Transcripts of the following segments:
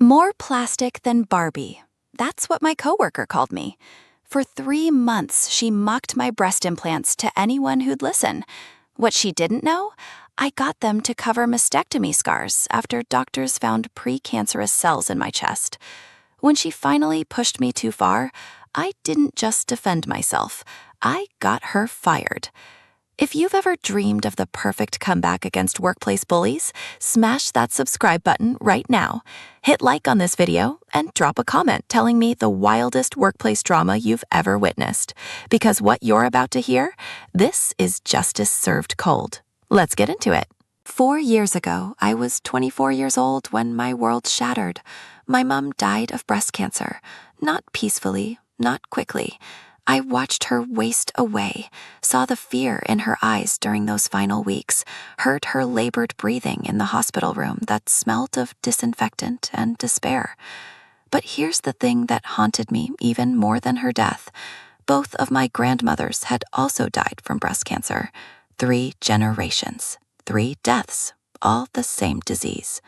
More plastic than Barbie. That's what my coworker called me. For 3 months, she mocked my breast implants to anyone who'd listen. What she didn't know? I got them to cover mastectomy scars after doctors found pre-cancerous cells in my chest. When she finally pushed me too far, I didn't just defend myself. I got her fired. If you've ever dreamed of the perfect comeback against workplace bullies, smash that subscribe button right now. Hit like on this video and drop a comment telling me the wildest workplace drama you've ever witnessed. Because what you're about to hear, this is justice served cold. Let's get into it. 4 years ago, I was 24 years old when my world shattered. My mom died of breast cancer. Not peacefully, not quickly. I watched her waste away, saw the fear in her eyes during those final weeks, heard her labored breathing in the hospital room that smelled of disinfectant and despair. But here's the thing that haunted me even more than her death. Both of my grandmothers had also died from breast cancer. 3 generations, 3 deaths, all the same disease.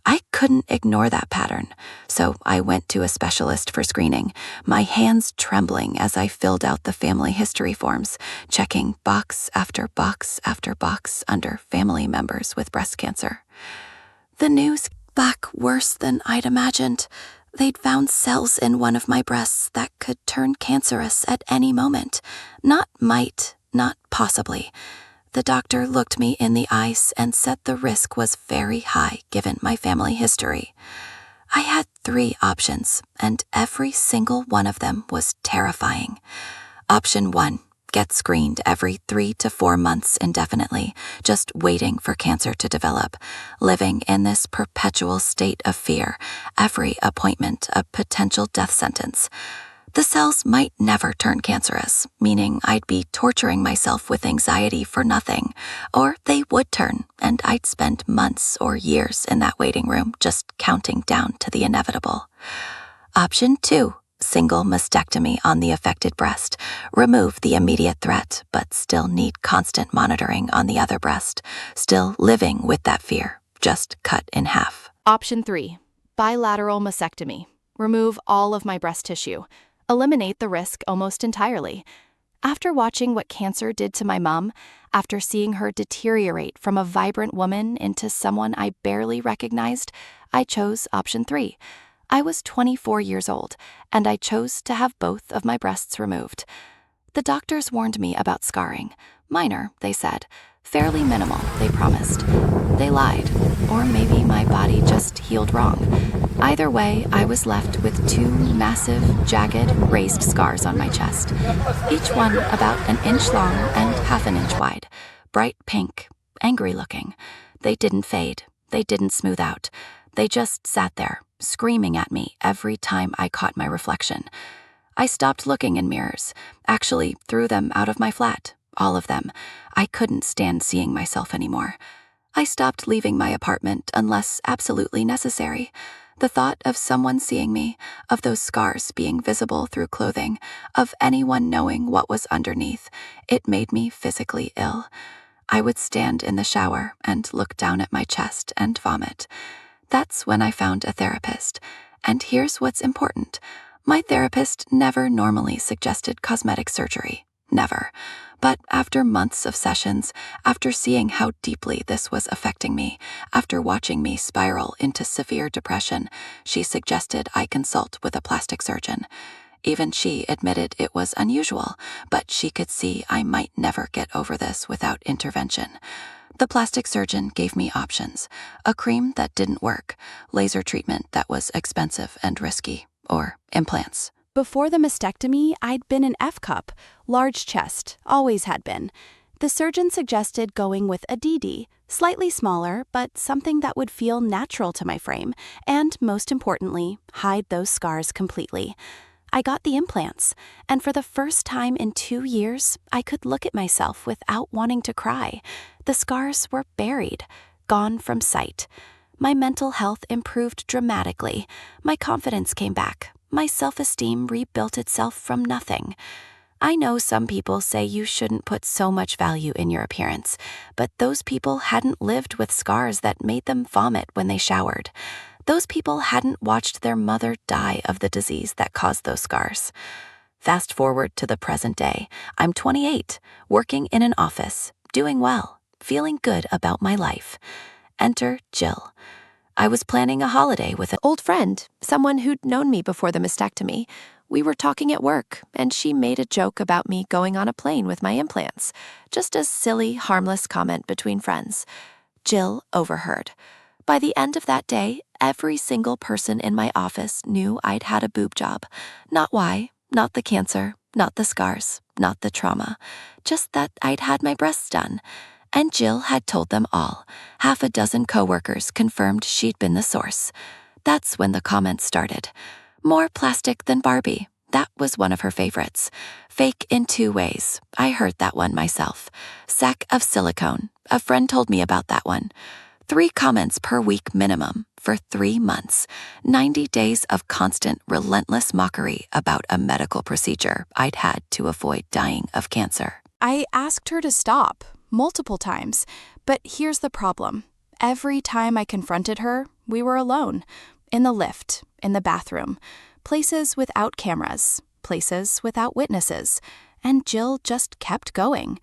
I couldn't ignore that pattern, so I went to a specialist for screening, my hands trembling as I filled out the family history forms, checking box after box after box under family members with breast cancer. The news came back worse than I'd imagined. They'd found cells in one of my breasts that could turn cancerous at any moment. Not might, not possibly. The doctor looked me in the eyes and said the risk was very high given my family history. I had 3 options, and every single one of them was terrifying. Option 1, get screened every 3 to 4 months indefinitely, just waiting for cancer to develop, living in this perpetual state of fear, every appointment a potential death sentence. The cells might never turn cancerous, meaning I'd be torturing myself with anxiety for nothing, or they would turn, and I'd spend months or years in that waiting room just counting down to the inevitable. Option 2, single mastectomy on the affected breast. Remove the immediate threat, but still need constant monitoring on the other breast, still living with that fear, just cut in half. Option 3, bilateral mastectomy. Remove all of my breast tissue. Eliminate the risk almost entirely. After watching what cancer did to my mom, after seeing her deteriorate from a vibrant woman into someone I barely recognized, I chose option 3. I was 24 years old, and I chose to have both of my breasts removed. The doctors warned me about scarring. Minor, they said. Fairly minimal, they promised. They lied, or maybe my body just healed wrong. Either way, I was left with 2 massive, jagged, raised scars on my chest, each one about 1 inch long and half an inch wide, bright pink, angry looking. They didn't fade, they didn't smooth out. They just sat there, screaming at me every time I caught my reflection. I stopped looking in mirrors, actually threw them out of my flat, all of them. I couldn't stand seeing myself anymore. I stopped leaving my apartment unless absolutely necessary. The thought of someone seeing me, of those scars being visible through clothing, of anyone knowing what was underneath, it made me physically ill. I would stand in the shower and look down at my chest and vomit. That's when I found a therapist. And here's what's important. My therapist never normally suggested cosmetic surgery. Never. But after months of sessions, after seeing how deeply this was affecting me, after watching me spiral into severe depression, she suggested I consult with a plastic surgeon. Even she admitted it was unusual, but she could see I might never get over this without intervention. The plastic surgeon gave me options: a cream that didn't work, laser treatment that was expensive and risky, or implants. Before the mastectomy, I'd been an F-cup, large chest, always had been. The surgeon suggested going with a DD, slightly smaller, but something that would feel natural to my frame, and most importantly, hide those scars completely. I got the implants, and for the first time in 2 years, I could look at myself without wanting to cry. The scars were buried, gone from sight. My mental health improved dramatically. My confidence came back. My self-esteem rebuilt itself from nothing. I know some people say you shouldn't put so much value in your appearance, but those people hadn't lived with scars that made them vomit when they showered. Those people hadn't watched their mother die of the disease that caused those scars. Fast forward to the present day. I'm 28, working in an office, doing well, feeling good about my life. Enter Jill. I was planning a holiday with an old friend, someone who'd known me before the mastectomy. We were talking at work, and she made a joke about me going on a plane with my implants. Just a silly, harmless comment between friends. Jill overheard. By the end of that day, every single person in my office knew I'd had a boob job. Not why, not the cancer, not the scars, not the trauma. Just that I'd had my breasts done. And Jill had told them all. Half a dozen coworkers confirmed she'd been the source. That's when the comments started. More plastic than Barbie. That was one of her favorites. Fake in 2 ways. I heard that one myself. Sack of silicone. A friend told me about that one. 3 comments per week minimum for 3 months. 90 days of constant, relentless mockery about a medical procedure I'd had to avoid dying of cancer. I asked her to stop multiple times, but here's the problem. Every time I confronted her, we were alone. In the lift, in the bathroom, places without cameras, places without witnesses, and Jill just kept going.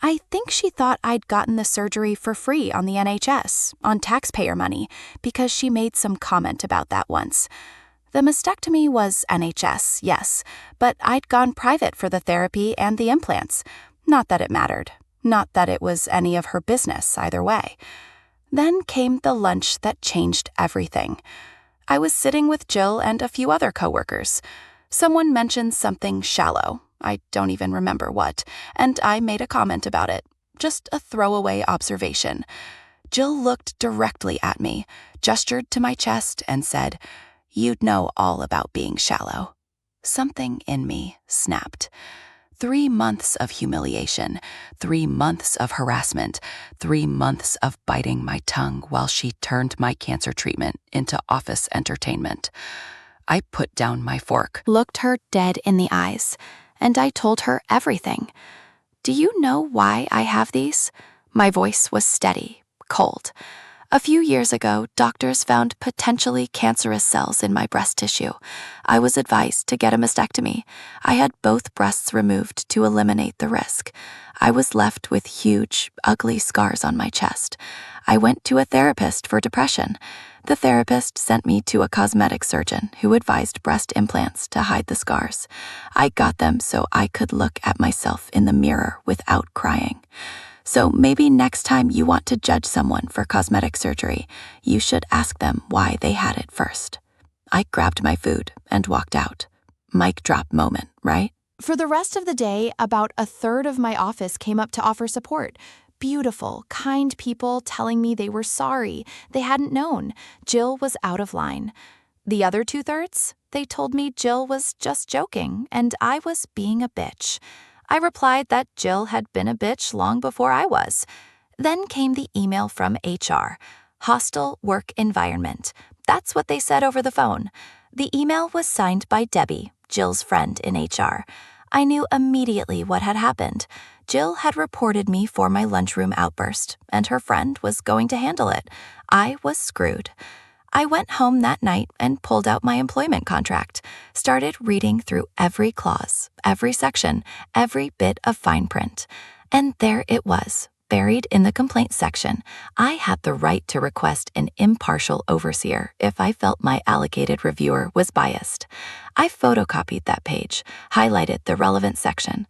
I think she thought I'd gotten the surgery for free on the NHS, on taxpayer money, because she made some comment about that once. The mastectomy was NHS, yes, but I'd gone private for the therapy and the implants. Not that it mattered. Not that it was any of her business either way. Then came the lunch that changed everything. I was sitting with Jill and a few other coworkers. Someone mentioned something shallow. I don't even remember what, and I made a comment about it. Just a throwaway observation. Jill looked directly at me, gestured to my chest, and said, "You'd know all about being shallow." Something in me snapped. 3 months of humiliation, 3 months of harassment, 3 months of biting my tongue while she turned my cancer treatment into office entertainment. I put down my fork, looked her dead in the eyes, and I told her everything. "Do you know why I have these?" My voice was steady, cold. A few years ago, doctors found potentially cancerous cells in my breast tissue. I was advised to get a mastectomy. I had both breasts removed to eliminate the risk. I was left with huge, ugly scars on my chest. I went to a therapist for depression. The therapist sent me to a cosmetic surgeon who advised breast implants to hide the scars. I got them so I could look at myself in the mirror without crying. So maybe next time you want to judge someone for cosmetic surgery, you should ask them why they had it first. I grabbed my food and walked out. Mic drop moment, right? For the rest of the day, about a third of my office came up to offer support. Beautiful, kind people telling me they were sorry, they hadn't known. Jill was out of line. The other 2/3, they told me Jill was just joking and I was being a bitch. I replied that Jill had been a bitch long before I was. Then came the email from HR. Hostile work environment. That's what they said over the phone. The email was signed by Debbie, Jill's friend in HR. I knew immediately what had happened. Jill had reported me for my lunchroom outburst, and her friend was going to handle it. I was screwed. I went home that night and pulled out my employment contract, started reading through every clause, every section, every bit of fine print. And there it was, buried in the complaints section. I had the right to request an impartial overseer if I felt my allocated reviewer was biased. I photocopied that page, highlighted the relevant section.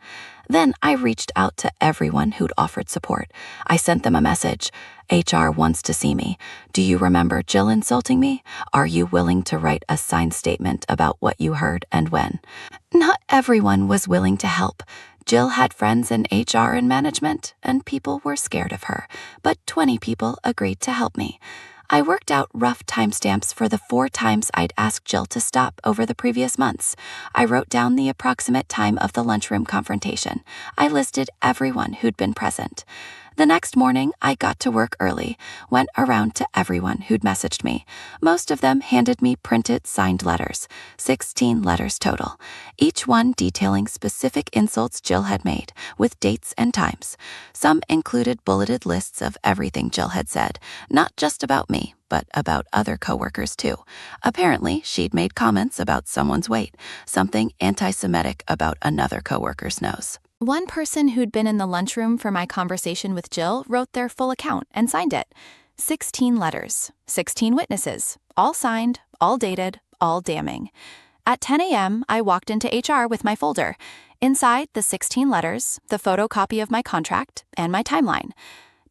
Then I reached out to everyone who'd offered support. I sent them a message. HR wants to see me. Do you remember Jill insulting me? Are you willing to write a signed statement about what you heard and when? Not everyone was willing to help. Jill had friends in HR and management, and people were scared of her, but 20 people agreed to help me. I worked out rough timestamps for the 4 times I'd asked Jill to stop over the previous months. I wrote down the approximate time of the lunchroom confrontation. I listed everyone who'd been present. The next morning, I got to work early, went around to everyone who'd messaged me. Most of them handed me printed, signed letters, 16 letters total, each one detailing specific insults Jill had made, with dates and times. Some included bulleted lists of everything Jill had said, not just about me, but about other coworkers too. Apparently, she'd made comments about someone's weight, something anti-Semitic about another coworker's nose. One person who'd been in the lunchroom for my conversation with Jill wrote their full account and signed it. 16 letters, 16 witnesses, all signed, all dated, all damning. At 10 a.m., I walked into HR with my folder. Inside, the 16 letters, the photocopy of my contract, and my timeline.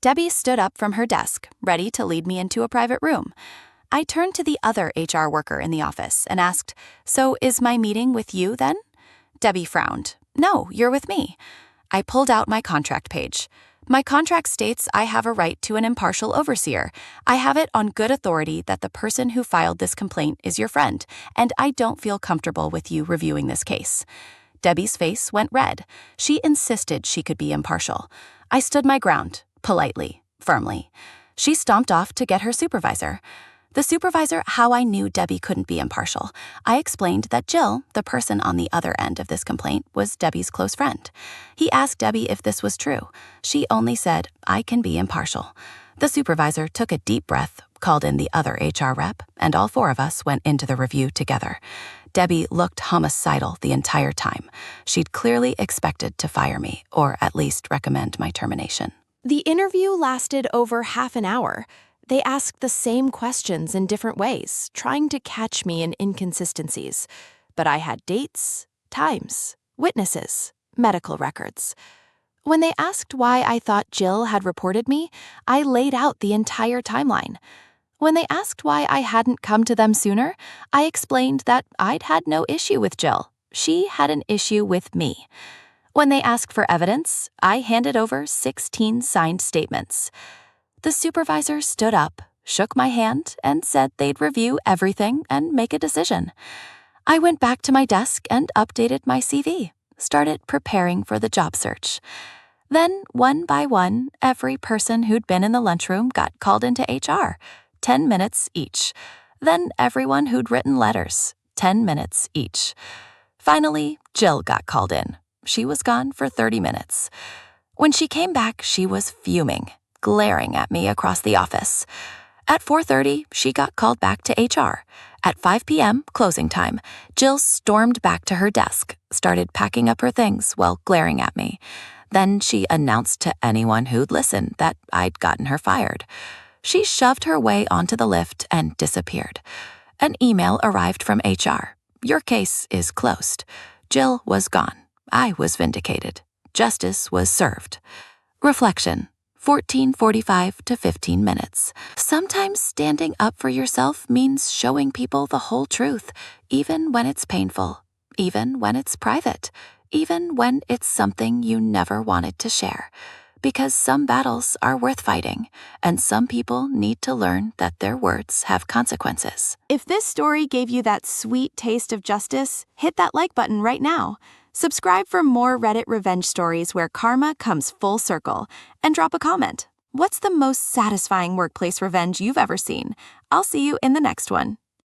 Debbie stood up from her desk, ready to lead me into a private room. I turned to the other HR worker in the office and asked, "So is my meeting with you then?" Debbie frowned. "No, you're with me." I pulled out my contract page. My contract states I have a right to an impartial overseer. I have it on good authority that the person who filed this complaint is your friend, and I don't feel comfortable with you reviewing this case. Debbie's face went red. She insisted she could be impartial. I stood my ground, politely, firmly. She stomped off to get her supervisor. The supervisor how I knew Debbie couldn't be impartial. I explained that Jill, the person on the other end of this complaint, was Debbie's close friend. He asked Debbie if this was true. She only said, "I can be impartial." The supervisor took a deep breath, called in the other HR rep, and all four of us went into the review together. Debbie looked homicidal the entire time. She'd clearly expected to fire me, or at least recommend my termination. The interview lasted over half an hour. They asked the same questions in different ways, trying to catch me in inconsistencies. But I had dates, times, witnesses, medical records. When they asked why I thought Jill had reported me, I laid out the entire timeline. When they asked why I hadn't come to them sooner, I explained that I'd had no issue with Jill. She had an issue with me. When they asked for evidence, I handed over 16 signed statements. The supervisor stood up, shook my hand, and said they'd review everything and make a decision. I went back to my desk and updated my CV, started preparing for the job search. Then, one by one, every person who'd been in the lunchroom got called into HR, 10 minutes each. Then everyone who'd written letters, 10 minutes each. Finally, Jill got called in. She was gone for 30 minutes. When she came back, she was fuming, glaring at me across the office. At 4:30, she got called back to HR. At 5 p.m., closing time, Jill stormed back to her desk, started packing up her things while glaring at me. Then she announced to anyone who'd listen that I'd gotten her fired. She shoved her way onto the lift and disappeared. An email arrived from HR. "Your case is closed." Jill was gone. I was vindicated. Justice was served. Reflection. 14:45 to 15 minutes. Sometimes standing up for yourself means showing people the whole truth, even when it's painful, even when it's private, even when it's something you never wanted to share. Because some battles are worth fighting, and some people need to learn that their words have consequences. If this story gave you that sweet taste of justice, hit that like button right now. Subscribe for more Reddit revenge stories where karma comes full circle. And drop a comment. What's the most satisfying workplace revenge you've ever seen? I'll see you in the next one.